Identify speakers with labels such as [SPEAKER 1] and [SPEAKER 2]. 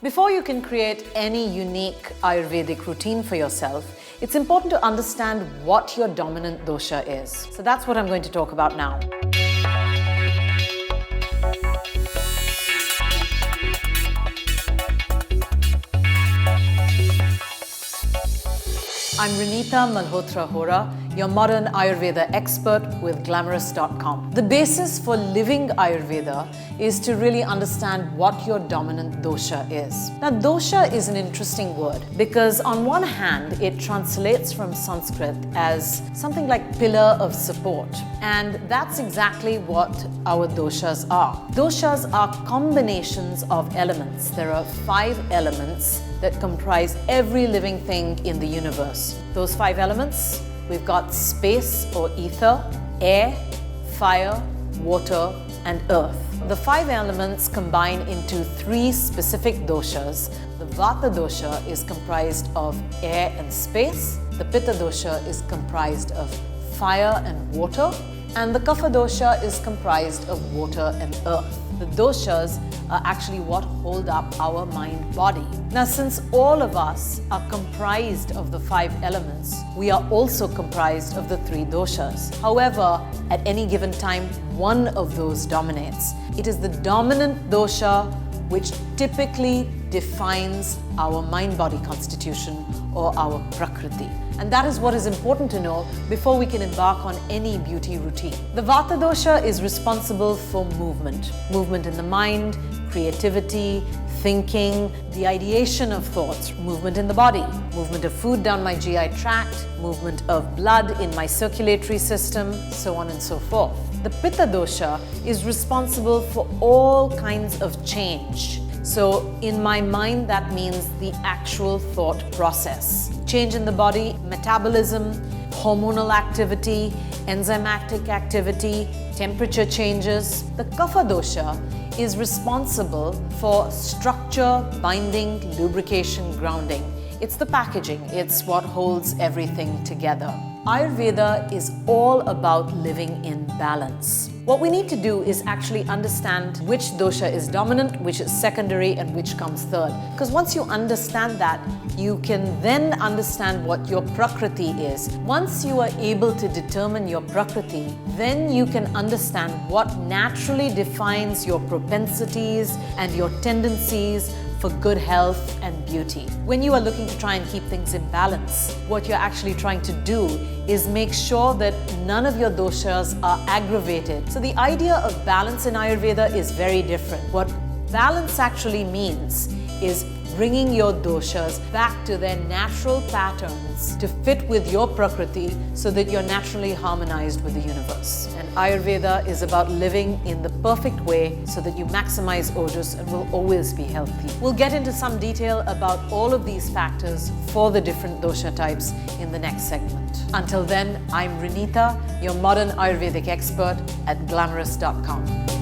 [SPEAKER 1] Before you can create any unique Ayurvedic routine for yourself, it's important to understand what your dominant dosha is. So that's what I'm going to talk about now. I'm Reenita Malhotra Hora, your Modern Ayurveda Expert with Glamrs.com. The basis for living Ayurveda is to really understand what your dominant dosha is. Now, dosha is an interesting word because on one hand, it translates from Sanskrit as something like pillar of support. And that's exactly what our doshas are. Doshas are combinations of elements. There are 5 elements that comprise every living thing in the universe. Those 5 elements, we've got space or ether, air, fire, water, and earth. The 5 elements combine into 3 specific doshas. The Vata dosha is comprised of air and space. The Pitta dosha is comprised of fire and water. And the Kapha dosha is comprised of water and earth. The doshas are actually what hold up our mind-body. Now, since all of us are comprised of the 5 elements, we are also comprised of the 3 doshas. However, at any given time, one of those dominates. It is the dominant dosha which typically defines our mind-body constitution or our prakriti. And that is what is important to know before we can embark on any beauty routine. The Vata dosha is responsible for movement. Movement in the mind, creativity, thinking, the ideation of thoughts, movement in the body, movement of food down my GI tract, movement of blood in my circulatory system, so on and so forth. The Pitta dosha is responsible for all kinds of change. So in my mind, that means the actual thought process. Change in the body, metabolism, hormonal activity, enzymatic activity, temperature changes. The Kapha dosha is responsible for structure, binding, lubrication, grounding. It's the packaging, it's what holds everything together. Ayurveda is all about living in balance. What we need to do is actually understand which dosha is dominant, which is secondary, and which comes third. Because once you understand that, you can then understand what your prakriti is. Once you are able to determine your prakriti, then you can understand what naturally defines your propensities and your tendencies for good health and beauty. When you are looking to try and keep things in balance, what you're actually trying to do is make sure that none of your doshas are aggravated. So the idea of balance in Ayurveda is very different. What balance actually means is bringing your doshas back to their natural patterns to fit with your prakriti so that you're naturally harmonized with the universe. And Ayurveda is about living in the perfect way so that you maximize ojas and will always be healthy. We'll get into some detail about all of these factors for the different dosha types in the next segment. Until then, I'm Reenita, your Modern Ayurvedic Expert at Glamrs.com.